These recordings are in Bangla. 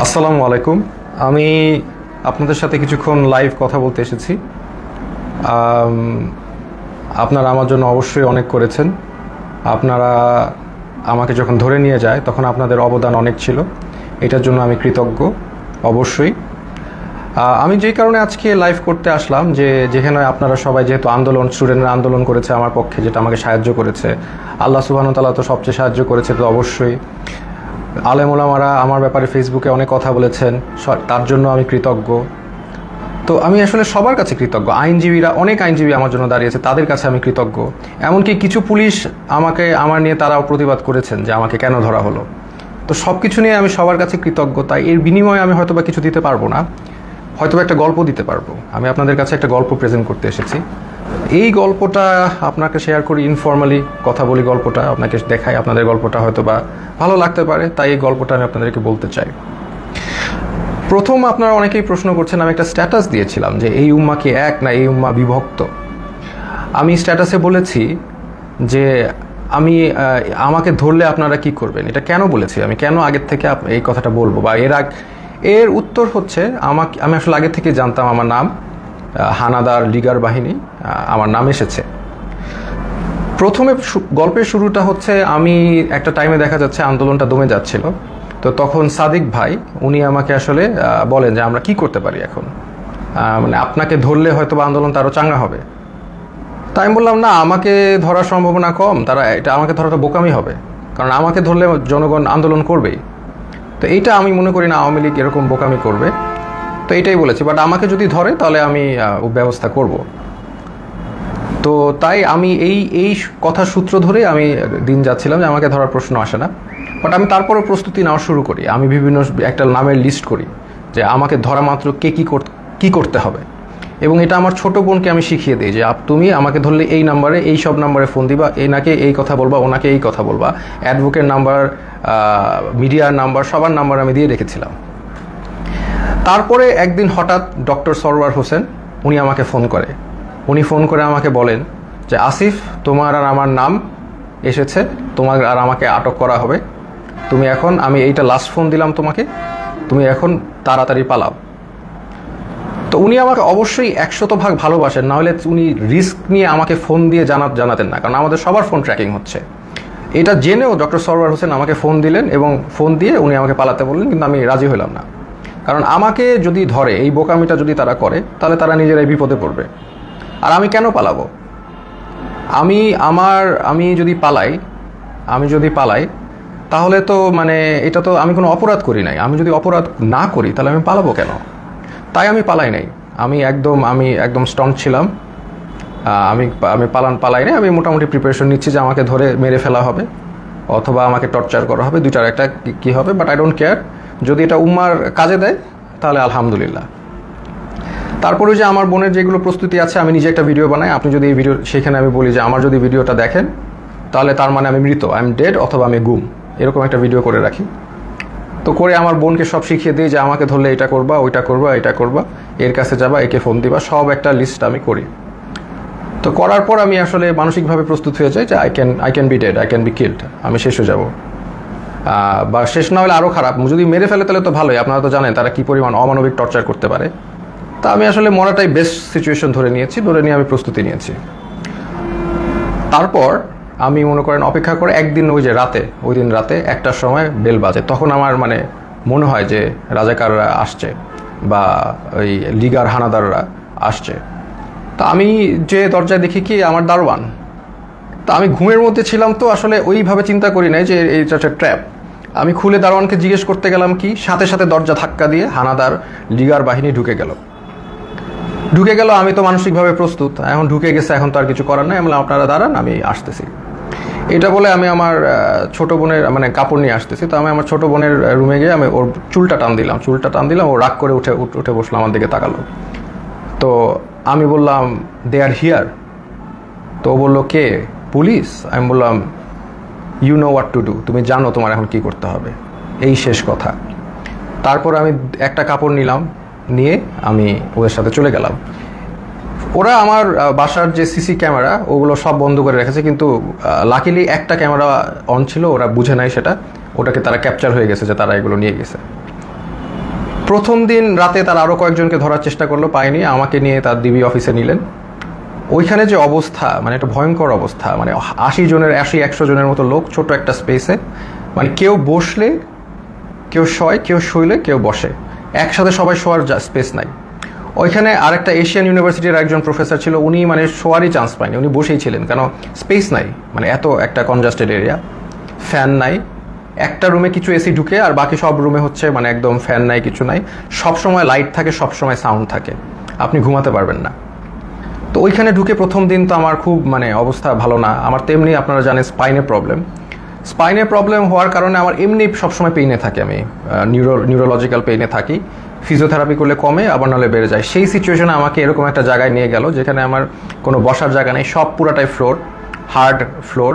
আসসালামু আলাইকুম। আমি আপনাদের সাথে কিছুক্ষণ লাইভ কথা বলতে এসেছি। আপনারা আমার জন্য অবশ্যই অনেক করেছেন। আপনারা আমাকে যখন ধরে নিয়ে যায় তখন আপনাদের অবদান অনেক ছিল, এটার জন্য আমি কৃতজ্ঞ অবশ্যই। আমি যেই কারণে আজকে লাইভ করতে আসলাম, যেখানে আপনারা সবাই যেহেতু স্টুডেন্টরা আন্দোলন করেছে আমার পক্ষে, যেটা আমাকে সাহায্য করেছে, আল্লাহ সুবহানাহু ওয়া তাআলা তো সবচেয়ে সাহায্য করেছে, তো অবশ্যই আলেম ওলামারা আমার ব্যাপারে ফেসবুকে অনেক কথা বলেছেন, তার জন্য আমি কৃতজ্ঞ। তো আমি আসলে সবার কাছে কৃতজ্ঞ। অনেক আইনজীবী আমার জন্য দাঁড়িয়েছে, তাদের কাছে আমি কৃতজ্ঞ। এমনকি কিছু পুলিশ আমার নিয়ে তারাও প্রতিবাদ করেছেন যে আমাকে কেন ধরা হলো। তো সব কিছু নিয়ে আমি সবার কাছে কৃতজ্ঞ। তাই এর বিনিময়ে আমি হয়তোবা কিছু দিতে পারবো না, হয়তোবা একটা গল্প দিতে পারবো। আমি আপনাদের কাছে একটা গল্প প্রেজেন্ট করতে এসেছি। এই গল্পটা আপনাকে শেয়ার করি, ইনফর্মালি কথা বলি, গল্পটা আপনাকে দেখাই, আপনাদের গল্পটা হয়তোবা ভালো লাগতে পারে, তাই এই গল্পটা আমি আপনাদেরকে বলতে চাই। প্রথম আপনারা অনেকেই প্রশ্ন করছেন, আমি একটা স্ট্যাটাস দিয়েছিলাম যে এই উম্মা কি এক না এই উম্মা বিভক্ত। আমি স্ট্যাটাসে বলেছি যে আমাকে ধরলে আপনারা কি করবেন। এটা কেন বলেছি, আমি কেন আগের থেকে এই কথাটা বলবো, বা এর উত্তর হচ্ছে আমি আসলে আগে থেকে জানতাম আমার নাম হানাদার লিগার বাহিনী, আমার নাম এসেছে। প্রথমে গল্পের শুরুটা হচ্ছে, আমি একটা টাইমে দেখা যাচ্ছে আন্দোলনটা দমে যাচ্ছিল, তো তখন সাদিক ভাই উনি আমাকে আসলে বলেন যে আমরা কি করতে পারি এখন, মানে আপনাকে ধরলে হয়তো বা আন্দোলনটা আরও চাঙ্গা হবে। তাই আমি বললাম, না, আমাকে ধরার সম্ভাবনা কম, আমাকে ধরাটা বোকামি হবে, কারণ আমাকে ধরলে জনগণ আন্দোলন করবেই। তো এইটা আমি মনে করি না আওয়ামী লীগ এরকম বোকামি করবে, তো এইটাই বলেছি। বাট আমাকে যদি ধরে তাহলে আমি ব্যবস্থা করব। তো তাই আমি এই কথার সূত্র ধরে আমি দিন যাচ্ছিলাম যে আমাকে ধরার প্রশ্ন আসে না। বাট আমি তারপরেও প্রস্তুতি নেওয়া শুরু করি, আমি বিভিন্ন একটা নামের লিস্ট করি যে আমাকে ধরা মাত্র কে কী করতে হবে। এবং এটা আমার ছোট বোনকে আমি শিখিয়ে দিই যে তুমি আমাকে ধরলে এই নাম্বারে, এই সব নাম্বারে ফোন দিবা, এনাকে এই কথা বলবা, ওনাকে এই কথা বলবা, অ্যাডভোকেট নাম্বার, মিডিয়ার নাম্বার, সবার নাম্বার আমি দিয়ে রেখেছিলাম। তারপরে একদিন হঠাৎ ডক্টর সরওয়ার হোসেন উনি আমাকে ফোন করে আমাকে বলেন যে আসিফ, তোমার আর আমার নাম এসেছে, তোমার আর আমাকে আটক করা হবে, তুমি এখন, আমি এইটা লাস্ট ফোন দিলাম তোমাকে, তুমি এখন তাড়াতাড়ি পালাও। তো উনি আমাকে অবশ্যই 100% ভালোবাসেন, নাহলে উনি রিস্ক নিয়ে আমাকে ফোন দিয়ে জানাতেন না, কারণ আমাদের সবার ফোন ট্র্যাকিং হচ্ছে। এটা জেনেও ডক্টর সরওয়ার হোসেন আমাকে ফোন দিলেন এবং ফোন দিয়ে উনি আমাকে পালাতে বললেন, কিন্তু আমি রাজি হলাম না। কারণ আমাকে যদি ধরে, এই বোকামিটা যদি তারা করে, তাহলে তারা নিজেরাই বিপদে পড়বে। আর আমি কেন পালাবো? আমি যদি পালাই তাহলে তো মানে এটা তো আমি কোনো অপরাধ করি নাই। আমি যদি অপরাধ না করি তাহলে আমি পালাবো কেন? তাই আমি পালাই নাই। আমি একদম স্ট্রং ছিলাম। আমি পালাই নাই। আমি মোটামুটি প্রিপারেশন নিচ্ছি যে আমাকে ধরে মেরে ফেলা হবে অথবা আমাকে টর্চার করা হবে, দুইটার একটা কি হবে। বাট আই ডোন্ট কেয়ার, যদি এটা উম্মার কাজে দেয় তাহলে আলহামদুলিল্লাহ। তারপরে যে আমার বোনের যেগুলো প্রস্তুতি আছে, আমি নিজে একটা ভিডিও বানাই। আপনি যদি এই ভিডিও, সেখানে আমি বলি যে আমার যদি ভিডিওটা দেখেন তাহলে তার মানে আমি মৃত, আই এম ডেড, অথবা আমি গুম, এরকম একটা ভিডিও করে রাখি। তো করে আমার বোনকে সব শিখিয়ে দিই যে আমাকে ধরলে এটা করবা, ওইটা করবা, এটা করবা, এর কাছে যাবা, একে ফোন দিবা, সব একটা লিস্ট আমি করি। তো করার পর আমি আসলে মানসিকভাবে প্রস্তুত হয়ে যাই যে I can be dead, I can be killed, আমি শেষ হয়ে যাব। বা শেষ না হলে আরও খারাপ, যদি মেরে ফেলে তাহলে তো ভালোই। আপনারা তো জানেন তারা কী পরিমাণ অমানবিক টর্চার করতে পারে। তা আমি আসলে মরাটাই বেস্ট সিচুয়েশন ধরে নিয়ে আমি প্রস্তুতি নিয়েছি। তারপর আমি মনে করেন অপেক্ষা করে একদিন ওই দিন রাতে 1টার সময় বেল বাজে। তখন আমার মনে হয় যে রাজাকাররা আসছে বা ওই লিগার হানাদাররা আসছে। তা আমি যে দরজায় দেখি কি আমার দারোয়ান। তা আমি ঘুমের মধ্যে ছিলাম, তো আসলে ওইভাবে চিন্তা করি নাই যে এইটা একটা ট্র্যাপ। আমি খুলে দারোয়ানকে জিজ্ঞেস করতে গেলাম কি, সাথে সাথে দরজা ধাক্কা দিয়ে হানাদার লিগার বাহিনী ঢুকে গেল। আমি তো মানসিকভাবে প্রস্তুত, এখন ঢুকে গেছে, এখন তো আর কিছু করার নাই। আমি বললাম আপনারা দাঁড়ান, আমি আসতেছি। এটা বলে আমি আমার ছোট বোনের কাপড় নিয়ে আসতেছি। তো আমি আমার ছোট বোনের রুমে গিয়ে আমি ওর চুলটা টান দিলাম। ও রাগ করে উঠে বসলো, আমার দিকে তাকালো। তো আমি বললাম দে আর হিয়ার। তো ও বললো কে? পুলিশ। আমি বললাম you know what to do, তুমি জানো তোমার এখন কি করতে হবে, এই শেষ কথা। তারপর আমি একটা কাপড় নিয়ে আমি ওদের সাথে চলে গেলাম। ওরা আমার বাসার যে সিসি ক্যামেরা ওগুলো সব বন্ধ করে রেখেছে, কিন্তু লাকিলি একটা ক্যামেরা অন ছিল, ওরা বুঝে নাই সেটা, ওটাকে তারা ক্যাপচার হয়ে গেছে যে তারা এগুলো নিয়ে গেছে। প্রথম দিন রাতে তারা আরও কয়েকজনকে ধরার চেষ্টা করলো, পায়নি, আমাকে নিয়ে তার ডিবি অফিসে নিলেন। ওইখানে যে অবস্থা, মানে একটা ভয়ঙ্কর অবস্থা, মানে 80-100 জনের মতো লোক ছোট একটা স্পেসে, মানে কেউ বসলে কেউ শয়, কেউ শুইলে কেউ বসে, একসাথে সবাই শোয়ার স্পেস নাই। ওইখানে আরেকটা এশিয়ান ইউনিভার্সিটির একজন প্রফেসর ছিল, উনি মানে শোয়ারই চান্স পায়নি, উনি বসেই ছিলেন, কেন স্পেস নাই, মানে এত একটা কনজাস্টেড এরিয়া, ফ্যান নাই, একটা রুমে কিছু এসি ঢুকে আর বাকি সব রুমে হচ্ছে মানে একদম ফ্যান নাই, কিছু নাই, সব সময় লাইট থাকে, সব সময় সাউন্ড থাকে, আপনি ঘুমাতে পারবেন না। তো ওইখানে ঢুকে প্রথম দিন তো আমার খুব মানে অবস্থা ভালো না। আমার তেমনি আপনারা জানেন স্পাইনে প্রবলেম হওয়ার কারণে আমার এমনি সবসময় পেইনে থাকি, আমি নিউরোলজিক্যাল পেইনে থাকি, ফিজিওথেরাপি করলে কমে, আবার নাহলে বেড়ে যায়। সেই সিচুয়েশনে আমাকে এরকম একটা জায়গায় নিয়ে গেল যেখানে আমার কোনো বসার জায়গা নেই, সব পুরাটাই ফ্লোর, হার্ড ফ্লোর,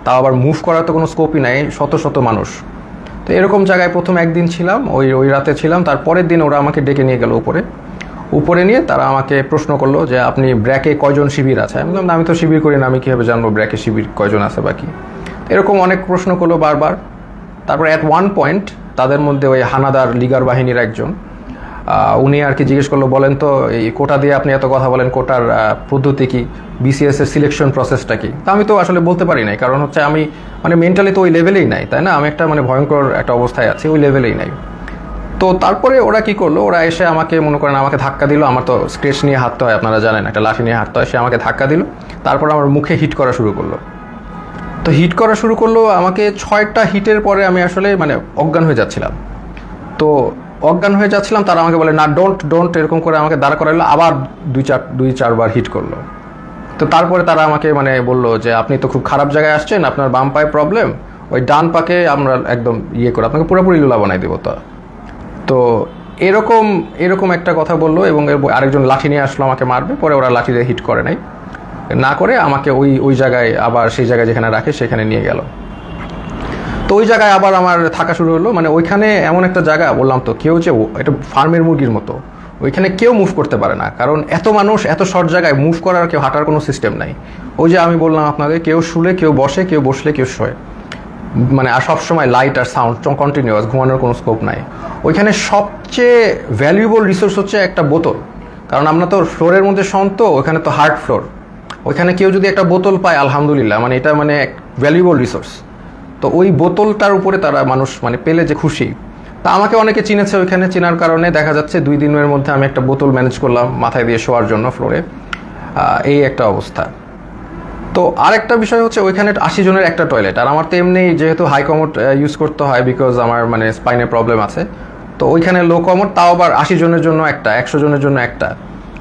তাও আবার মুভ করার তো কোনো স্কোপই নাই, শত শত মানুষ। তো এরকম জায়গায় প্রথম একদিন ছিলাম, ওই রাতে ছিলাম। তারপরের দিন ওরা আমাকে ডেকে নিয়ে গেল উপরে নিয়ে তারা আমাকে প্রশ্ন করলো যে আপনি ব্র্যাকে কয়জন শিবির আছে। আমি বললাম আমি তো শিবির করি না, আমি কীভাবে জানবো ব্র্যাকে শিবির কয়জন আছে বাকি। এরকম অনেক প্রশ্ন করলো বারবার। তারপর অ্যাট ওয়ান পয়েন্ট তাদের মধ্যে ওই হানাদার লিগার বাহিনীর একজন, উনি আর কি জিজ্ঞেস করলো, বলেন তো এই কোটা দিয়ে আপনি এত কথা বলেন, কোটার পদ্ধতি কি, বিসিএস এর সিলেকশন প্রসেসটা কি। তা আমি তো আসলে বলতে পারি নাই, কারণ হচ্ছে আমি মানে মেন্টালি তো ওই লেভেলেই নাই, তাই না, আমি একটা মানে ভয়ঙ্কর একটা অবস্থায় আছি, ওই লেভেলেই নাই। তো তারপরে ওরা কি করলো, ওরা এসে আমাকে মনে করেন আমাকে ধাক্কা দিল, আমার তো স্ক্রেচ নিয়ে হাঁটতে হয়, আপনারা জানেন একটা লাঠি নিয়ে হাঁটতে হয়, সে আমাকে ধাক্কা দিল, তারপর আমার মুখে হিট করা শুরু করলো। তো হিট করা শুরু করলো আমাকে, 6টা হিটের পরে আমি আসলে মানে অজ্ঞান হয়ে যাচ্ছিলাম। তো অজ্ঞান হয়ে যাচ্ছিলাম, তারা আমাকে বলে না ডোন্ট এরকম করে আমাকে দাঁড় করাইলো, আবার 2-4 বার হিট করলো। তো তারপরে তারা আমাকে মানে বললো যে আপনি তো খুব খারাপ জায়গায় আসছেন, আপনার বাম পায়ে প্রবলেম, ওই ডান পাকে আমরা একদম করে আপনাকে পুরোপুরি লুলা বানাই দেবো। তো এরকম একটা কথা বললো, এবং আরেকজন লাঠি নিয়ে আসলো আমাকে মারবে, পরে ওরা লাঠি দিয়ে হিট করে নাই, না করে আমাকে ওই জায়গায় আবার সেই জায়গায় যেখানে রাখে সেখানে নিয়ে গেল। তো ওই জায়গায় আবার আমার থাকা শুরু হলো। মানে ওইখানে এমন একটা জায়গা, বললাম তো, কেউ যে এটা ফার্মের মুরগির মতো, ওইখানে কেউ মুভ করতে পারে না, কারণ এত মানুষ, এত শর্ট জায়গায় মুভ করার, কেউ হাঁটার কোনো সিস্টেম নাই। ওই যে আমি বললাম আপনাদের, কেউ শুলে কেউ বসে, কেউ বসলে কেউ শোয়, মানে আর সবসময় লাইট আর সাউন্ড কন্টিনিউয়াস, ঘুমানোর কোনো স্কোপ নাই। ওইখানে সবচেয়ে ভ্যালুয়েবল রিসোর্স হচ্ছে একটা বোতল, কারণ আমরা তো ফ্লোরের মধ্যে শোন, তো ওইখানে তো হার্ড ফ্লোর, ওইখানে কেউ যদি একটা বোতল পায় আলহামদুলিল্লাহ, মানে এটা মানে ভ্যালুয়েবল রিসোর্স। তো ওই বোতলটার উপরে তারা মানুষ মানে পেলে যে খুশি। তা আমাকে অনেকে চিনেছে, ওইখানে চেনার কারণে দেখা যাচ্ছে 2 দিনের মধ্যে আমি একটা বোতল ম্যানেজ করলাম মাথায় দিয়ে শোয়ার জন্য ফ্লোরে, এই একটা অবস্থা। তো আরেকটা বিষয় হচ্ছে ওইখানে 80 জনের একটা টয়লেট, আর আমার তো এমনি যেহেতু হাই কমোড ইউজ করতে হয়, বিকজ আমার মানে স্পাইনে প্রবলেম আছে, তো ওইখানে লো কমোড, তাও আবার 80 জনের জন্য একটা, 100 জনের জন্য একটা।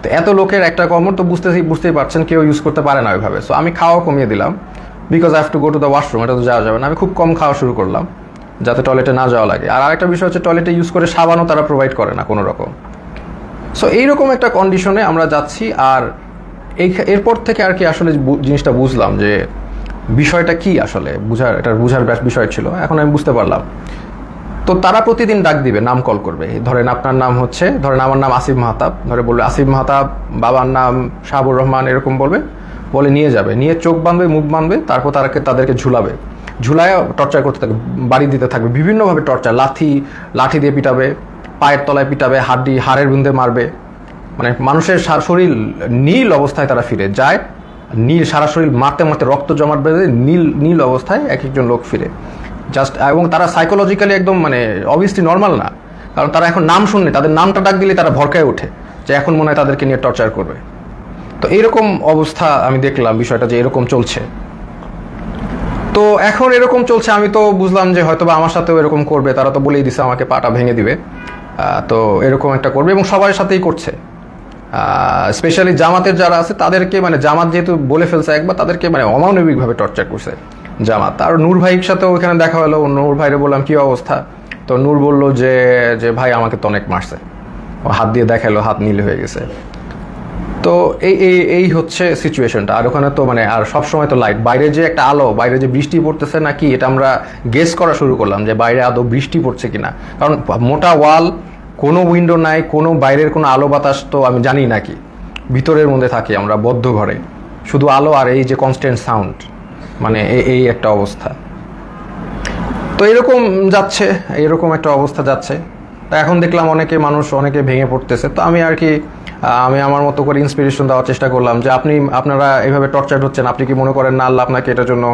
তো এত লোকের একটা কমোড, তো বুঝতেই পারছেন কেউ ইউজ করতে পারে না ওইভাবে। সো আমি খাওয়া কমিয়ে দিলাম, because I have to go to the washroom, এটা তো যাওয়া যাবে না, আমি খুব কম খাওয়া শুরু করলাম যাতে টয়লেটে না যাওয়া লাগে। আর আরেকটা বিষয় হচ্ছে টয়লেটে ইউজ করে সাবানও তারা প্রোভাইড করে না কোনো রকম। সো এইরকম একটা কন্ডিশনে আমরা যাচ্ছি। আর এরপর থেকে আর কি আসলে জিনিসটা বুঝলাম যে বিষয়টা কি আসলে, বুঝার বিষয় ছিল, এখন আমি বুঝতে পারলাম। তো তারা প্রতিদিন ডাক দিবে, নাম কল করবে, ধরেন আপনার নাম হচ্ছে, ধরেন আমার নাম আসিফ মাহতাব, ধরে বলবে আসিফ মাহতাব, বাবার নাম শাহাবুর রহমান, এরকম বলে নিয়ে যাবে, নিয়ে চোখ বাঁধবে, মুখ বাঁধবে, তারপর তাদেরকে ঝুলায় টর্চার করতে থাকবে, বাড়ি দিতে থাকবে, বিভিন্নভাবে টর্চার, লাঠি দিয়ে পিটাবে, পায়ের তলায় পিটাবে, হাড়ের বিন্দে মারবে, মানে মানুষের শরীর নীল অবস্থায় তারা ফিরে যায়, সারা শরীর মারতে রক্ত জমাট বেঁধে নীল অবস্থায় এক একজন লোক ফিরে জাস্ট। এবং তারা সাইকোলজিক্যালি একদম মানে অবভিয়াসলি নর্মাল না, কারণ তারা এখন নাম শুনলে, তাদের নামটা ডাক দিলে তারা ভরকায় ওঠে যে এখন মনে হয় তাদেরকে নিয়ে টর্চার করবে। তো এইরকম অবস্থা আমি দেখলাম বিষয়টা, যে এরকম চলছে। তো এখন এরকম চলছে, আমি তো বুঝলাম যে হয়তোবা আমার সাথেও এরকম করবে, তারা তো বলেই দিছে আমাকে পাটা ভেঙে দিবে। তো এরকম একটা করবে, এবং সবার সাথেই করছে। স্পেশালি জামাতের যারা আছে তাদেরকে, মানে জামাত যেহেতু বলে ফেলছে একবার, তাদেরকে মানে অমানবিকভাবে টর্চার করছে জামাত। আর নূর ভাইয়ের সাথেও ওইখানে দেখা হলো, নূর ভাইরে বললাম কি অবস্থা, তো নূর বললো যে ভাই আমাকে তো অনেক মারছে, ও হাত দিয়ে দেখালো, হাত নীল হয়ে গেছে। তো এই হচ্ছে সিচুয়েশনটা। আর ওখানে তো মানে আর সবসময় তো লাইট, বাইরে যে একটা আলো, বাইরে যে বৃষ্টি পড়তেছে নাকি, এটা আমরা গেস করা শুরু করলাম যে বাইরে আদৌ বৃষ্টি পড়ছে কিনা, কারণ মোটা ওয়াল, কোনো উইন্ডো নাই, কোনো বাইরের কোনো আলো বাতাস তো আমি জানি নাকি, ভিতরের মধ্যে থাকি আমরা বদ্ধ ঘরে, শুধু আলো আর এই যে কনস্ট্যান্ট সাউন্ড, মানে এই একটা অবস্থা। তো এরকম একটা অবস্থা যাচ্ছে। তো এখন দেখলাম অনেকে ভেঙে পড়তেছে। তো আমি আর কি আমি আমার মতো করে ইন্সপিরেশন দেওয়ার চেষ্টা করলাম যে আপনারা এইভাবে টর্চার হচ্ছেন, আপনি কি মনে করেন না আল্লাহ আপনাকে এটার জন্য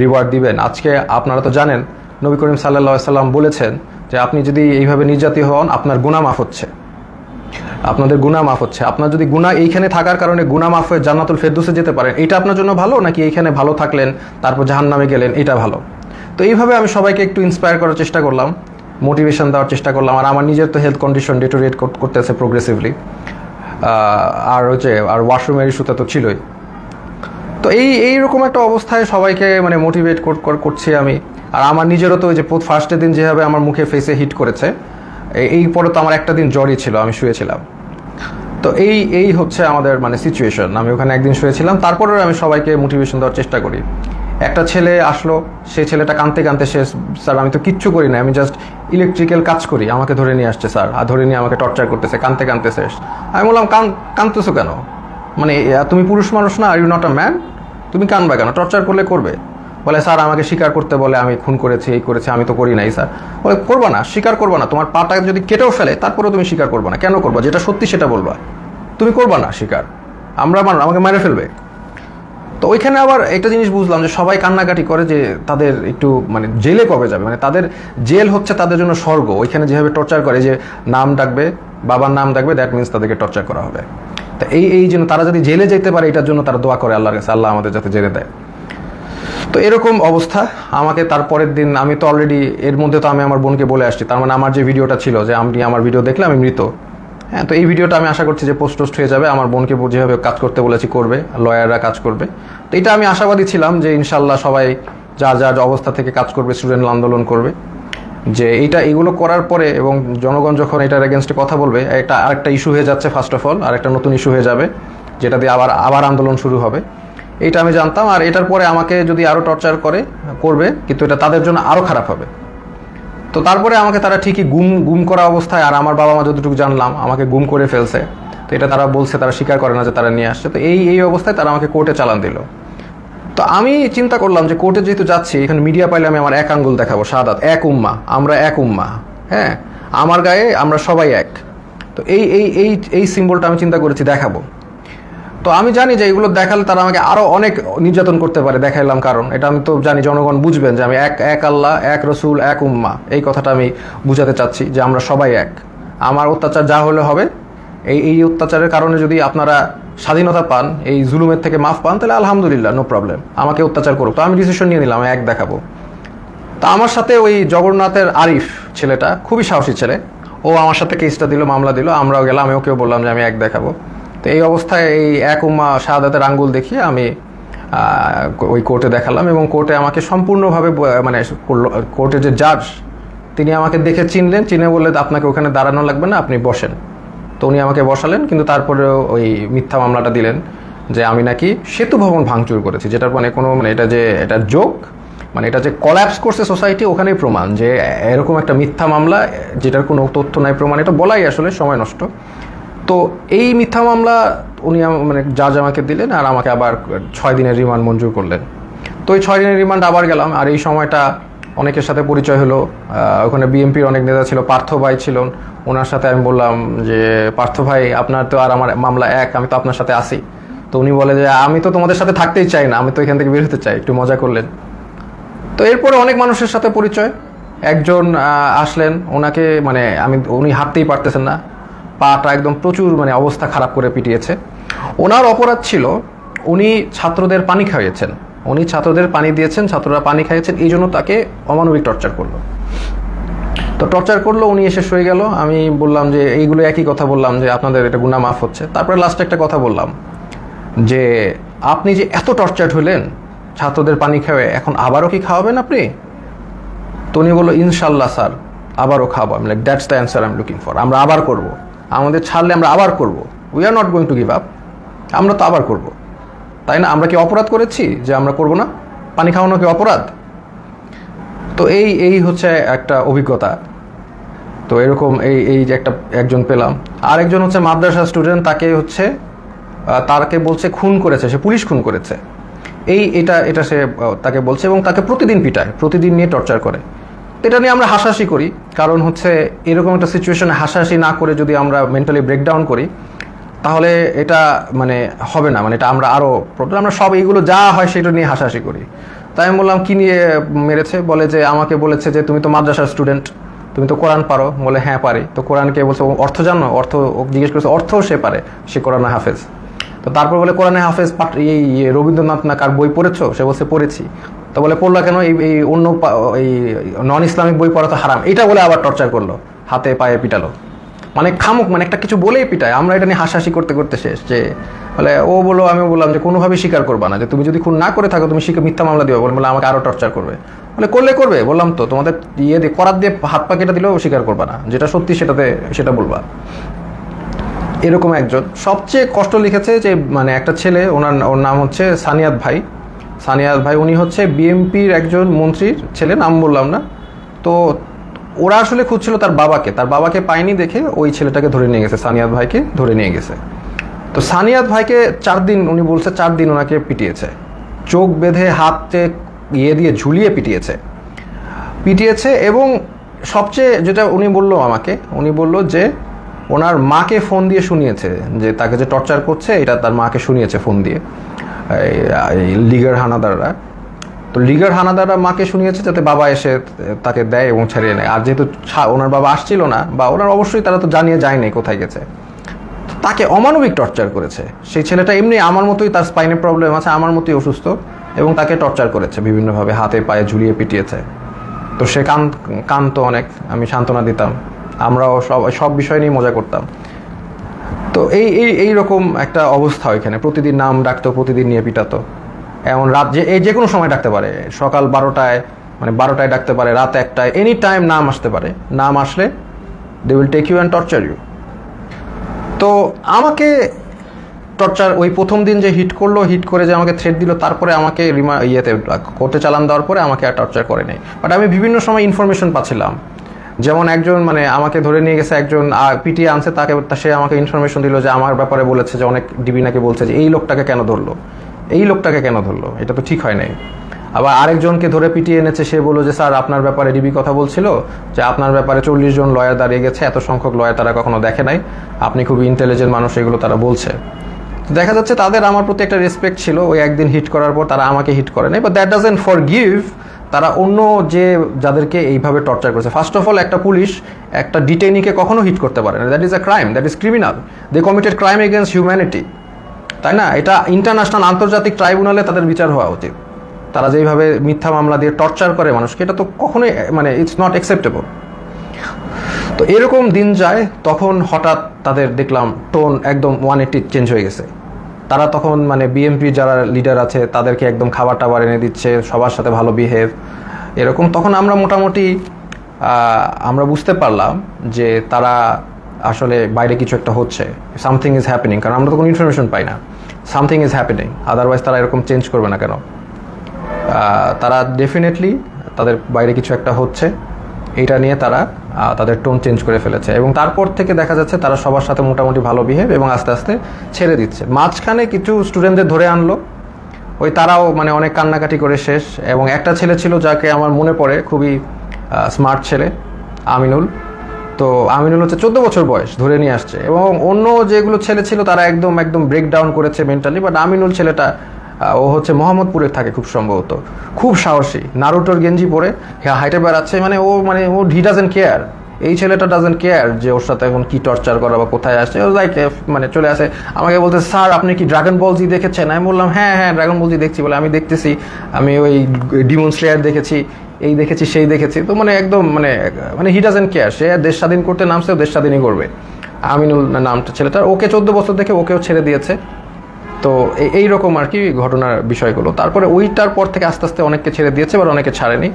রিওয়ার্ড দিবেন? আজকে আপনারা তো জানেন নবী করিম সাল্লাল্লাহু আলাইহি সাল্লাম বলেছেন যে আপনি যদি এইভাবে নির্যাতিত হন আপনার গুনাহ মাফ হচ্ছে, আপনাদের গুনাহ মাফ হচ্ছে। আপনার যদি গুনাহ এইখানে থাকার কারণে গুনাহ মাফ হয়ে জান্নাতুল ফেরদৌসে যেতে পারেন, এটা আপনার জন্য ভালো, নাকি এইখানে ভালো থাকলেন তারপর জাহান্নামে গেলেন, এটা ভালো? তো এইভাবে আমি সবাইকে একটু ইন্সপায়ার করার চেষ্টা করলাম, মোটিভেশন দেওয়ার চেষ্টা করলাম। আর আমার নিজের তো হেলথ কন্ডিশন ডিটোরিয়েট করতেছে প্রোগ্রেসিভলি, আর ওয়াশরুমের ইস্যুটা তো ছিলই। তো এইরকম একটা অবস্থায় সবাইকে মানে মোটিভেট করছি আমি। আর আমার নিজেরও তো ওই যে ফার্স্টের দিন যেভাবে আমার মুখে ফেসে হিট করেছে, এই পরে তো আমার একটা দিন জ্বরই ছিল, আমি শুয়েছিলাম। তো এই হচ্ছে আমাদের মানে সিচুয়েশন। আমি ওখানে একদিন শুয়েছিলাম, তারপরেও আমি সবাইকে মোটিভেশন দেওয়ার চেষ্টা করি। একটা ছেলে আসলো, সেই ছেলেটা কাঁদতে কাঁদতে স্যার আমি তো কিচ্ছু করি না, আমি জাস্ট ইলেকট্রিক্যাল কাজ করি, আমাকে ধরে নিয়ে আসছে স্যার, আর ধরে নিয়ে আমাকে টর্চার করতেছে, কাঁদতে কাঁদতে শেষ। আমি বললাম কাঁদতেছো কেন? মানে তুমি পুরুষ মানুষ না? Are you not a man? তুমি কাঁদবা কেন? টর্চার করবে? বলে স্যার আমাকে স্বীকার করতে বলে, আমি খুন করেছি, এই করেছি। আমি তো করি নাই স্যার। বলে করবা না, স্বীকার করবা না, তোমার পাটা যদি কেটেও ফেলে তারপরেও তুমি স্বীকার করবা না। কেন করবা? যেটা সত্যি সেটা বলবা, তুমি করবা না স্বীকার, আমাকে মেরে ফেলবে। তো ওইখানে আবার একটা জিনিস বুঝলাম যে সবাই কান্নাকাটি করে যে তাদের একটু মানে জেলে কবে যাবে, মানে তাদের জেল হচ্ছে তাদের জন্য স্বর্গ। ওইখানে যেভাবে টর্চার করে, যে নাম ডাকবে, বাবার নাম ডাকবে, দ্যাট মিনস তাদেরকে টর্চার করা হবে। তো এই জন্য তারা যদি জেলে যেতে পারে, এটার জন্য তারা দোয়া করে আল্লাহর কাছে, আল্লাহ আমাদের যাতে জেলে দেয়। তো এরকম অবস্থা। আমাকে তারপরের দিন, আমি তো অলরেডি এর মধ্যে তো আমি আমার বোনকে বলে আসছি, তার মানে আমার যে ভিডিওটা ছিল যে আপনি আমার ভিডিও দেখলে আমি মৃত, হ্যাঁ, তো এই ভিডিওটা আমি আশা করছি যে পোস্ট হয়ে যাবে। আমার বোনকে যেভাবে কাজ করতে বলেছি করবে, লয়াররা কাজ করবে। তো এটা আমি আশাবাদী ছিলাম যে ইনশাল্লাহ সবাই যার যার অবস্থা থেকে কাজ করবে, স্টুডেন্ট আন্দোলন করবে, যে এগুলো করার পরে এবং জনগণ যখন এটার এগেনস্টে কথা বলবে, এটা আরেকটা ইস্যু হয়ে যাচ্ছে। ফার্স্ট অফ অল আরেকটা নতুন ইস্যু হয়ে যাবে, যেটা দিয়ে আবার আন্দোলন শুরু হবে। এইটা আমি জানতাম। আর এটার পরে আমাকে যদি আরও টর্চার করবে, কিন্তু এটা তাদের জন্য আরও খারাপ হবে। তো তারপরে আমাকে তারা ঠিকই গুম করা অবস্থায়, আর আমার বাবা মা যতটুকু জানলাম আমাকে গুম করে ফেলছে। তো এটা তারা বলছে, তারা স্বীকার করে না যে তারা নিয়ে আসছে। তো এই অবস্থায় তারা আমাকে কোর্টে চালান দিল। তো আমি চিন্তা করলাম যে কোর্টে যেহেতু যাচ্ছি, এখানে মিডিয়া পাইলে আমি আমার এক আঙ্গুল দেখাবো, শাহাদাত, এক উম্মা, আমরা এক উম্মা, হ্যাঁ, আমার গায়ে আমরা সবাই এক। তো এই সিম্বলটা আমি চিন্তা করেছি দেখাবো। তো আমি জানি যে এগুলো দেখালে তারা আমাকে আরও অনেক নির্যাতন করতে পারে, দেখাইলাম, কারণ এটা আমি তো জানি জনগণ বুঝবেন যে আমি এক আল্লাহ, এক রসুল, এক উম্মা, এই কথাটা আমি বুঝাতে চাচ্ছি যে আমরা সবাই এক। আমার অত্যাচার যা হলে হবে, এই অত্যাচারের কারণে যদি আপনারা স্বাধীনতা পান, এই জুলুমের থেকে মাফ পান, তাহলে আলহামদুলিল্লাহ, নো প্রবলেম, আমাকে অত্যাচার করুক। তো আমি ডিসিশন নিয়ে নিলাম, এক দেখাবো। তা আমার সাথে ওই জগন্নাথের আরিফ ছেলেটা, খুবই সাহসী ছেলে, ও আমার সাথে কেসটা দিল, মামলা দিল, আমরাও গেলাম, আমি ওকেও বললাম যে আমি এক দেখাবো। তো এই অবস্থায় এই এক উম্মা শাহাদাতের আঙ্গুল দেখিয়ে আমি ওই কোর্টে দেখালাম, এবং কোর্টে আমাকে সম্পূর্ণভাবে মানে কোর্টের যে জাজ, তিনি আমাকে দেখে চিনে বললেন আপনাকে ওখানে দাঁড়ানো লাগবে না, আপনি বসেন। তো উনি আমাকে বসালেন, কিন্তু তারপরেও ওই মিথ্যা মামলাটা দিলেন যে আমি নাকি সেতু ভবন ভাঙচুর করেছি, যেটার মানে কোনো মানে এটা জোক, মানে এটা যে কলাপস করছে সোসাইটি, ওখানেই প্রমাণ যে এরকম একটা মিথ্যা মামলা যেটার কোনো তথ্য নাই, প্রমাণ, এটা বলাই আসলে সময় নষ্ট। তো এই মিথ্যা মামলা উনি মানে জাজ আমাকে দিলেন, আর আমাকে আবার 6 দিনের রিমান্ড মঞ্জুর করলেন। তো ওই 6 দিনের রিমান্ড আবার গেলাম। আর এই সময়টা অনেকের সাথে পরিচয় হলো। ওখানে বিএনপির অনেক নেতা ছিল, পার্থ ভাই ছিলেন, ওনার সাথে আমি বললাম যে পার্থ ভাই আপনার তো আর আমার মামলা এক, আমি তো আপনার সাথে আসি। তো উনি বলে যে আমি তো তোমাদের সাথে থাকতেই চাই না, আমি তো এখান থেকে বের হতে চাই, একটু মজা করলেন। তো এরপরে অনেক মানুষের সাথে পরিচয়। একজন আসলেন, ওনাকে মানে উনি হাঁটতেই পারতেছেন না, পাটা একদম প্রচুর মানে অবস্থা খারাপ করে পিটিয়েছে। ওনার অপরাধ ছিল উনি ছাত্রদের পানি খাইয়েছেন, উনি ছাত্রদের পানি দিয়েছেন, ছাত্ররা পানি খাইয়েছেন, এই জন্য তাকে অমানবিক টর্চার করলো। তো টর্চার করলো, উনি এসে শুয়ে গেল। আমি বললাম যে এইগুলো একই কথা বললাম যে আপনাদের এটা গুনাহ মাফ হচ্ছে। তারপরে লাস্টে একটা কথা বললাম যে আপনি যে এত টর্চার হলেন ছাত্রদের পানি খাওয়ে, এখন আবারও কি খাওয়াবেন আপনি? তো উনি বললো ইনশাল্লাহ স্যার, আবারও খাওয়াবো। আমি like that's the answer I am looking for. আমরা আবার করব, আমাদের ছাড়লে আমরা আবার করব, we are not going to give up, আমরা তো আবার করব। তাই না? আমরা কি অপরাধ করেছি যে আমরা করব না? পানি খাওয়ানো কি অপরাধ? তো এই হচ্ছে একটা অভিজ্ঞতা। তো এরকম এই যে একজন পেলাম। আরেকজন হচ্ছে মাদ্রাসা স্টুডেন্ট, তাকে বলছে খুন করেছে, সে পুলিশ খুন করেছে, এটা সে তাকে বলছে, এবং তাকে প্রতিদিন পিটায়, প্রতিদিন নিয়ে টর্চার করে। তো এটা নিয়ে আমরা হাসাহাসি করি, কারণ হচ্ছে এরকম একটা সিচুয়েশনে হাসাহাসি না করে যদি আমরা মেন্টালি ব্রেকডাউন করি তাহলে এটা মানে হবে না, মানে এটা আমরা আরও প্রবলেম, আমরা সব এইগুলো যা হয় সেটা নিয়ে হাসাহাসি করি। তাই আমি বললাম কী নিয়ে মেরেছে, বলে যে আমাকে বলেছে যে তুমি তো মাদ্রাসার স্টুডেন্ট, তুমি তো কোরআন পারো। বলে হ্যাঁ পারি। তো কোরআনকে বলছে অর্থ জানো, অর্থ জিজ্ঞেস করেছে, অর্থও সে পারে, সে কোরআনে হাফেজ। তো তারপর বলে কোরআনে হাফেজ এই রবীন্দ্রনাথ না কার বই পড়েছো? সে বলছে পড়েছি। তো বলে পড়লা কেন, এই অন্য এই নন ইসলামিক বই পড়া তো হারাম, এটা বলে আবার টর্চার করলো, হাতে পায়ে পিটালো, মানে খামুক, মানে একটা কিছু বলেই পিটায়। আমরা এটা নিয়ে হাসাহাসি করতে করতে শেষ। যে বলে ও বলো, আমি বললাম যে কোনোভাবেই স্বীকার করবা না, যে তুমি যদি খুন না করে থাকো তুমি মিথ্যা মামলা দিবে। বলে আমাকে আরও টর্চার করবে। বলে করবে, বললাম তো তোমাদের ইয়ে দিয়ে করাত দিয়ে হাত পা কেটে দিলেও স্বীকার করবা না, যেটা সত্যি সেটা বলবা। এরকম একজন সবচেয়ে কষ্ট লিখেছে যে মানে একটা ছেলে, ওর নাম হচ্ছে সানিয়াত ভাই, উনি হচ্ছে বিএমপির একজন মন্ত্রীর ছেলে, নাম বললাম না। তো ওরা আসলে খুঁজছিল তার বাবাকে পায়নি দেখে ওই ছেলেটাকে ধরে নিয়ে গেছে, সানিয়াত ভাইকে ধরে নিয়ে গেছে। তো সানিয়াত ভাইকে 4 দিন, উনি বলছে 4 দিন ওনাকে পিটিয়েছে, চোখ বেঁধে হাতে ইয়ে দিয়ে ঝুলিয়ে পিটিয়েছে। এবং সবচেয়ে যেটা উনি বলল যে ওনার মাকে ফোন দিয়ে শুনিয়েছে যে তাকে যে টর্চার করছে এটা তার মাকে শুনিয়েছে ফোন দিয়ে লিগার হানাদাররা। তো লিগার হানাদাররা মাকে শুনিয়েছে যাতে বাবা এসে তাকে দেয় এবং ছাড়িয়ে নেয়। আর যেহেতু ওনার বাবা আসছিল না, বা ওনার অবশ্যই তারা তো জানিয়ে যায়নি কোথায় গেছে, তাকে অমানবিক টর্চার করেছে। সেই ছেলেটা এমনি আমার মতোই, তার স্পাইনে প্রবলেম আছে, আমার মতোই অসুস্থ, এবং তাকে টর্চার করেছে বিভিন্নভাবে, হাতে পায়ে ঝুলিয়ে পিটিয়েছে। তো সে কানতো অনেক, আমি সান্ত্বনা দিতাম, আমরাও সব বিষয় নিয়ে মজা করতাম। তো এই রকম একটা অবস্থা ওইখানে, প্রতিদিন নাম ডাকতো, প্রতিদিন নিয়ে পিটাতো। এমন রাত যে কোনো সময় ডাকতে পারে, সকাল 12টায় ডাকতে পারে, রাত 1টায়, এনি টাইম নাম আসতে পারে। নাম আসলে they will take you and torture you. তো আমাকে টর্চার ওই প্রথম দিন যে হিট করে যে আমাকে থ্রেট দিল, তারপরে আমাকে কোর্টে চালান দেওয়ার পরে আমাকে আর টর্চার করে নাই। বাট আমি বিভিন্ন সময় ইনফরমেশন পাচ্ছিলাম, যেমন একজন মানে আমাকে ধরে নিয়ে গেছে, একজন পিটিয়ে আনছে, সে আমাকে ইনফরমেশন দিল যে আমার ব্যাপারে বলেছে যে অনেক ডিবি নাকি বলছে যে এই লোকটাকে কেন ধরলো, এটা তো ঠিক হয় নাই। আবার আরেকজনকে ধরে পিটিয়ে এনেছে, সে বললো যে স্যার আপনার ব্যাপারে ডিবি কথা বলছিল যে আপনার ব্যাপারে 40 জন লয়ার দাঁড়িয়ে গেছে, এত সংখ্যক লয়ার তারা কখনো দেখে নাই, আপনি খুবই ইন্টেলিজেন্ট মানুষ, এগুলো তারা বলছে। দেখা যাচ্ছে তাদের আমার প্রতি একটা রেসপেক্ট ছিল। ওই একদিন হিট করার পর তারা আমাকে হিট করে নাই, বাট দ্যাট ডাজন্ট ফরগিভ তারা অন্য যাদেরকে এইভাবে টর্চার করেছে। ফার্স্ট অফ অল, একটা পুলিশ একটা ডিটেইনিকে কখনো হিট করতে পারে না, that is a crime, that is criminal, they committed crime against humanity, তাই না? এটা ইন্টারন্যাশনাল আন্তর্জাতিক ট্রাইব্যুনালে তাদের বিচার হওয়া উচিত। তারা যেইভাবে মিথ্যা মামলা দিয়ে টর্চার করে মানুষকে, এটা তো কখনোই মানে ইটস নট অ্যাকসেপ্টেবল। তো এরকম দিন যায়, তখন হঠাৎ তাদের দেখলাম টোন একদম 180 চেঞ্জ হয়ে গেছে। তারা তখন মানে বিএমপি যারা লিডার আছে তাদেরকে একদম খাবার টাবার এনে দিচ্ছে, সবার সাথে ভালো বিহেভ, এরকম। তখন আমরা মোটামুটি আমরা বুঝতে পারলাম যে তারা আসলে বাইরে কিছু একটা হচ্ছে, সামথিং ইজ হ্যাপেনিং, কারণ আমরা তো কোনো ইনফরমেশন পাই না, সামথিং ইজ হ্যাপেনিং, আদারওয়াইজ তারা এরকম চেঞ্জ করবে না কেন। তারা ডেফিনেটলি তাদের বাইরে কিছু একটা হচ্ছে, এটা নিয়ে তারা তাদের টোন চেঞ্জ করে ফেলেছে। এবং তারপর থেকে দেখা যাচ্ছে তারা সবার সাথে মোটামুটি ভালো বিহেভ এবং আস্তে আস্তে ছেড়ে দিচ্ছে। মাঝখানে কিছু স্টুডেন্টদের ধরে আনলো, তারাও মানে অনেক কান্নাকাটি করে শেষ। এবং একটা ছেলে ছিল যাকে আমার মনে পড়ে, খুবই স্মার্ট ছেলে, আমিনুল। তো আমিনুল হচ্ছে 14 বছর বয়স, ধরে নিয়ে আসছে। এবং অন্য যেগুলো ছেলে ছিল তারা একদম ব্রেকডাউন করেছে মেন্টালি, বাট আমিনুল ছেলেটা ও হচ্ছে মোহাম্মদপুরে থাকে খুব সম্ভবত, খুব সাহসী, নারুটোর গেঞ্জি পরে হাইটে বেড়াচ্ছে, ও হি ডাজেন্ট কেয়ার। এই ছেলেটা ডাজেন্ট কেয়ার যে ওর সাথে এখন কি টর্চার করা বা কোথায় আসছে, ও লাইক চলে আসে। আমাকে বলতে, স্যার আপনি কি ড্রাগন বল জি দেখেছেন? আমি বললাম হ্যাঁ ড্রাগন বল জি দেখছি। বলে আমি দেখতেছি, আমি ওই ডিমন স্লেয়ার দেখেছি, এই দেখেছি, সেই দেখেছি। তো একদম হি ডাজেন্ট কেয়ার, সে দেশ স্বাধীন করতে নামছে, দেশ স্বাধীনই করবে। আমিনুল নামটা ছেলেটার, ওকে 14 বছর দেখে ওকেও ছেড়ে দিয়েছে। তো এইরকম আর কি ঘটনার বিষয়গুলো। তারপরে ওইটার পর থেকে আস্তে আস্তে অনেককে ছেড়ে দিয়েছে, বা অনেকে ছাড়েনি,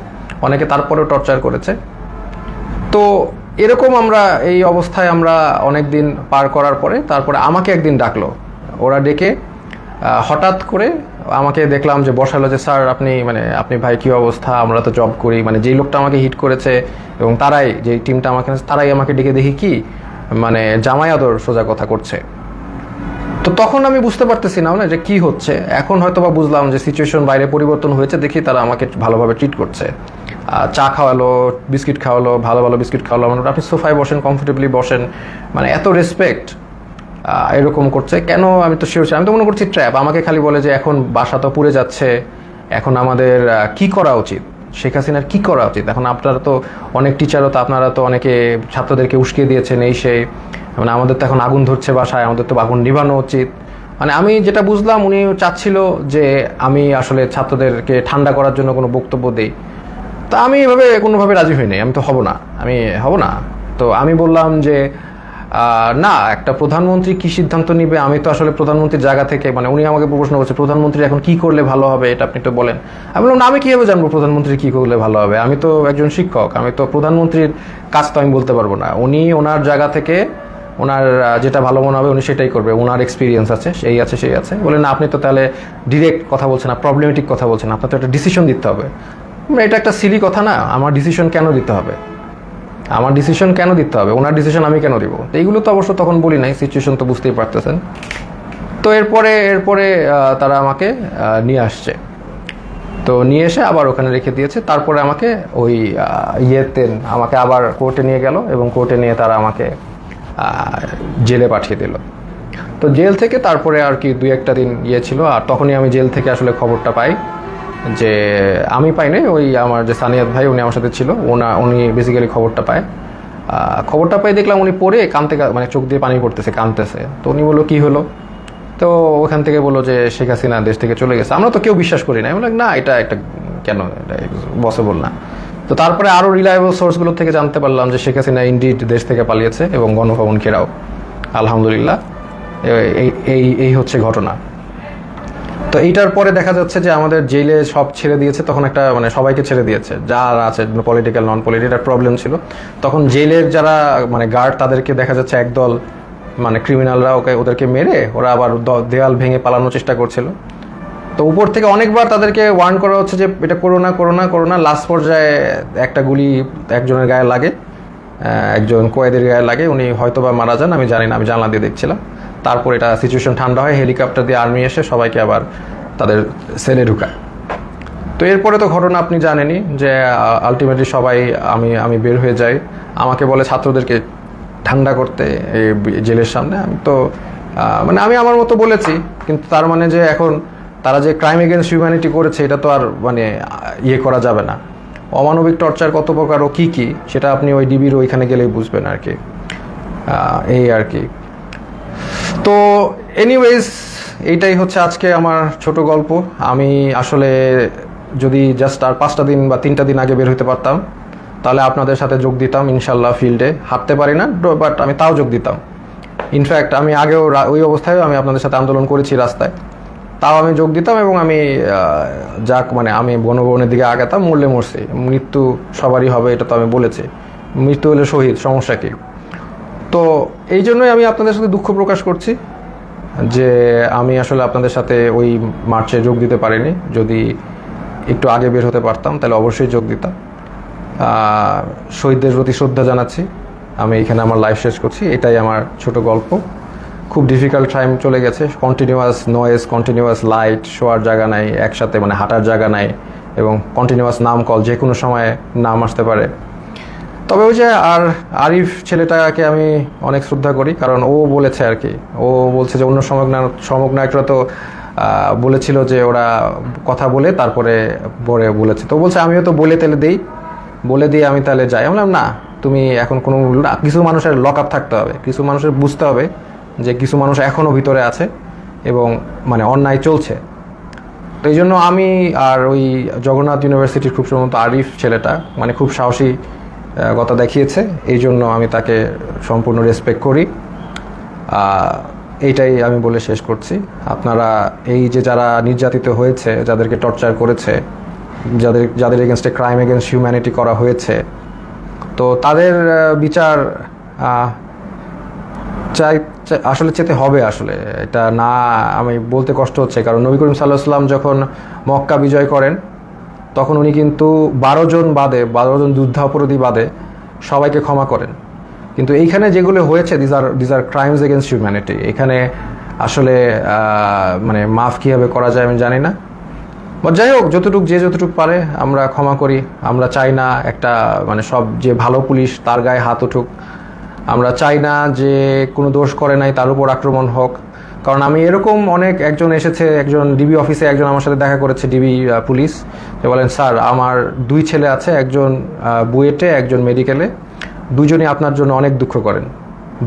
অনেকে তারপরেও টর্চার করেছে। তো এরকম আমরা এই অবস্থায় আমরা অনেক দিন পার করার পরে তারপরে আমাকে একদিন ডাকলো, ওরা ডেকে হঠাৎ করে আমাকে দেখলাম যে বসালো, যে স্যার আপনি ভাই কী অবস্থা, আমরা তো জব করি, যেই লোকটা আমাকে হিট করেছে এবং তারাই যেই টিমটা তারাই আমাকে ডেকে দেখি কি জামাই আদর সোজা কথা করছে। তো তখন আমি বুঝতে পারতেছি না যে কি হচ্ছে। এখন হয়তো বা বুঝলাম যে সিচুয়েশন বাইরে পরিবর্তন হয়েছে, দেখি তারা আমাকে ভালোভাবে ট্রিট করছে। চা খাওয়ালো, বিস্কিট খাওয়ালো, ভালো ভালো বিস্কিট খাওয়ালো, মানে আপনি সোফায় বসেন, কমফোর্টেবলি বসেন, মানে এত রেসপেক্ট, এরকম করছে কেন? আমি তো শিওর, আমি তো মনে করছি ট্র্যাপ। আমাকে খালি বলে যে এখন বাসা তো পুড়ে যাচ্ছে, এখন আমাদের কি করা উচিত, শেখ হাসিনার কি করা উচিত। এখন আপনারা তো অনেক টিচারও তো, আপনারা তো অনেকে ছাত্রদেরকে উস্কিয়ে দিয়েছেন এই সেই, মানে আমাদের তো এখন আগুন ধরছে বাসায়, আমাদের তো আগুন নিভানো উচিত। মানে আমি যেটা বুঝলাম উনি চাচ্ছিল যে আমি আসলে ছাত্রদেরকে ঠান্ডা করার জন্য কোনো বক্তব্য দিই। তা আমি এভাবে কোনোভাবে রাজি হইনি, আমি তো হব না, আমি হব না। তো আমি বললাম যে না, একটা প্রধানমন্ত্রী কি সিদ্ধান্ত নিবে, আমি তো আসলে প্রধানমন্ত্রীর জায়গা থেকে, মানে উনি আমাকে প্রশ্ন করছে প্রধানমন্ত্রী এখন কি করলে ভালো হবে, এটা আপনি তো বলেন। আমি বললাম না, আমি কীভাবে জানবো প্রধানমন্ত্রী কি করলে ভালো হবে, আমি তো একজন শিক্ষক, আমি তো প্রধানমন্ত্রীর কাজ তো আমি বলতে পারবো না। উনি ওনার জায়গা থেকে ওনার যেটা ভালো মনে হবে উনি সেটাই করবে, ওনার এক্সপিরিয়েন্স আছে, সেই আছে সেই আছে। বলে না, আপনি তো তাহলে ডিরেক্ট কথা বলছেন না, প্রবলেমেটিক কথা বলছেন, আপনার তো একটা ডিসিশন দিতে হবে। এটা একটা সিলি কথা না, আমার ডিসিশন কেন দিতে হবে, আমার ডিসিশন কেন দিতে হবে, ওনার ডিসিশন আমি কেন দিব? তো এইগুলো তো অবশ্য তখন বলি নাই, সিচুয়েশন তো বুঝতেই পারতেছেন। তো এরপরে তারা আমাকে নিয়ে আসছে, তো নিয়ে এসে আবার ওখানে রেখে দিয়েছে। তারপরে আমাকে ওই আমাকে আবার কোর্টে নিয়ে গেল, এবং কোর্টে নিয়ে তারা আমাকে জেলে পাঠিয়ে দিল। তো জেল থেকে তারপরে আর কি 2-1 দিন ছিল, আর তখনই আমি জেল থেকে আসলে খবরটা পাই, যে আমি পাইনি, ওই আমার যে সানিয়াত ভাই উনি আমার সাথে ছিল, উনি বেসিক্যালি খবরটা পাই, দেখলাম উনি পড়ে কাঁদতে, মানে চোখ দিয়ে পানি পড়তেছে, কাঁদতেছে। তো উনি বললো কি হলো, তো ওখান থেকে বললো যে শেখ হাসিনা দেশ থেকে চলে গেছে। আমরা তো কেউ বিশ্বাস করি না, আমি বললাম না, এটা একটা কেন, এটা পসিবল না। তো তারপরে আরও রিলায়েবল সোর্সগুলো থেকে জানতে পারলাম যে শেখ হাসিনা ইনডিড দেশ থেকে পালিয়েছে, এবং গণভবন ঘেরাও, আলহামদুলিল্লাহ। এই হচ্ছে ঘটনা। তো এইটার পরে দেখা যাচ্ছে যে আমাদের জেলে সব ছেড়ে দিয়েছে, তখন একটা মানে সবাইকে ছেড়ে দিয়েছে যারা আছে, পলিটিক্যাল নন পলিটিক্যাল প্রবলেম ছিল। তখন জেলের যারা মানে গার্ড, তাদেরকে দেখা যাচ্ছে একদল মানে ক্রিমিনালরা ওদেরকে মেরে ওরা আবার দেয়াল ভেঙে পালানোর চেষ্টা করছিল। তো উপর থেকে অনেকবার তাদেরকে ওয়ার্ন করা হচ্ছে যে এটা করো না। লাস্ট পর্যায়ে একটা গুলি একজনের গায়ে লাগে, একজন কয়েদের গায়ে লাগে, উনি হয়তো বা মারা যান, আমি জানি না, আমি জানলা দিয়ে দেখছিলাম। তারপর এটা সিচুয়েশন ঠান্ডা হয়, হেলিকপ্টার দিয়ে আর্মি এসে সবাইকে আবার তাদের সেলে ঢুকায়। তো এরপরে তো ঘটনা আপনি জানেনই, যে আলটিমেটলি সবাই আমি বের হয়ে যাই, আমাকে বলে ছাত্রদেরকে ঠান্ডা করতে এই জেলের সামনে। আমি তো মানে আমি আমার মতো বলেছি, কিন্তু তার মানে যে এখন তারা যে ক্রাইম এগেনস্ট হিউম্যানিটি করেছে এটা তো আর মানে ইয়ে করা যাবে না। অমানবিক টর্চার কত প্রকার ও কী সেটা আপনি ওই ডিবির ওইখানে গেলেই বুঝবেন আর কি, এই আর কি। তো এনিওয়েজ, এইটাই হচ্ছে আজকে আমার ছোট গল্প। আমি আসলে যদি জাস্ট আর 5টা দিন বা 3টা দিন আগে বের হতে পারতাম, তাহলে আপনাদের সাথে যোগ দিতাম ইনশাল্লাহ। ফিল্ডে হাঁটতে পারি না, বাট আমি তাও যোগ দিতাম। ইনফ্যাক্ট আমি আগেও ওই অবস্থায় আমি আপনাদের সাথে আন্দোলন করেছি রাস্তায়, তাও আমি যোগ দিতাম, এবং আমি মানে আমি গণভবনের দিকে আগাতাম। মরলে মরছি, মৃত্যু সবারই হবে, এটা তো আমি বলেছি, মৃত্যু হলে শহীদ, সমস্যা কী? তো এই জন্যই আমি আপনাদের সাথে দুঃখ প্রকাশ করছি যে আমি আসলে আপনাদের সাথে ওই মার্চে যোগ দিতে পারিনি। যদি একটু আগে বের হতে পারতাম তাহলে অবশ্যই যোগ দিতাম। শহীদদের প্রতি শ্রদ্ধা জানাচ্ছি। আমি এখানে আমার লাইফ শেষ করছি। এটাই আমার ছোট গল্প। খুব ডিফিকাল্ট টাইম চলে গেছে, কন্টিনিউয়াস নয়েজ, কন্টিনিউয়াস লাইট, শোয়ার জায়গা নাই, একসাথে মানে হাঁটার জায়গা নাই, এবং কন্টিনিউয়াস নাম কল, যে কোনো সময় নাম আসতে পারে। তবে ওই যে আরিফ ছেলেটাকে আমি অনেক শ্রদ্ধা করি, কারণ ও বলেছে আর কি, ও বলছে যে অন্য সমগ্নায়করা তো বলেছিল যে ওরা কথা বলে তারপরে বলেছে, তো বলছে আমিও তো বলে দিয়ে আমি তাহলে যাই। আমি বললাম না, তুমি এখন কোনো না, কিছু মানুষের লক আপ থাকতে হবে, কিছু মানুষের বুঝতে হবে যে কিছু মানুষ এখনও ভিতরে আছে এবং মানে অন্যায় চলছে। তো এই জন্য আমি আর ওই জগন্নাথ ইউনিভার্সিটির খুব সম্ভবত আরিফ ছেলেটা মানে খুব সাহসী কথা দেখিয়েছে, এই জন্য আমি তাকে সম্পূর্ণ রেসপেক্ট করি। এইটাই আমি বলে শেষ করছি। আপনারা এই যে যারা নির্যাতিত হয়েছে, যাদেরকে টর্চার করেছে, যাদের এগেনস্টে ক্রাইম এগেনস্ট হিউম্যানিটি করা হয়েছে, তো তাদের বিচার আসলে চেতে হবে। আসলে এটা না, আমি বলতে কষ্ট হচ্ছে, কারণ নবী করিম সাল্লাল্লাহু আলাইহি ওয়াসাল্লাম যখন মক্কা বিজয় করেন তখন উনি কিন্তু 12 জন যুদ্ধাপরাধী বাদে সবাইকে ক্ষমা করেন। কিন্তু এইখানে যেগুলো হয়েছে these are crimes against humanity. এখানে আসলে মানে মাফ কীভাবে করা যায় আমি জানি না। বা যাই হোক, যতটুক পারে আমরা ক্ষমা করি। আমরা চাই না একটা মানে সব যে ভালো পুলিশ তার গায়ে হাত উঠুক। আমরা চাই না যে কোনো দোষ করে নাই তার উপর আক্রমণ হোক। কারণ আমি এরকম একজন এসেছে, একজন ডিবি অফিসে একজন আমার সাথে দেখা করেছে, ডিবি পুলিশ, যে বলেন স্যার আমার 2 ছেলে আছে, একজন বুয়েটে একজন মেডিকেলে, দুজনই আপনার জন্য অনেক দুঃখ করেন,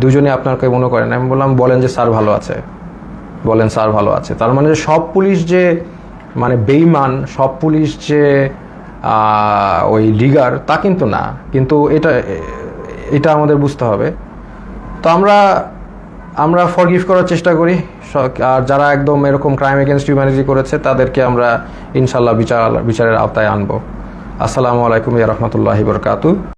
দুজনই আপনাকে মনে করেন। আমি বললাম বলেন যে স্যার ভালো আছে, বলেন স্যার ভালো আছে। তার মানে যে সব পুলিশ যে মানে বেইমান, সব পুলিশ যে ওই লিগার তা কিন্তু না, কিন্তু এটা আমাদের বুঝতে হবে। তো আমরা ফরগিভ করার চেষ্টা করি, আর যারা একদম এরকম ক্রাইম এগেনস্ট হিউম্যানিটি করেছে তাদেরকে আমরা ইনশাল্লাহ বিচারের আওতায় আনবো। আসসালামু আলাইকুম ওয়া রাহমাতুল্লাহি ওয়া বারাকাতুহু।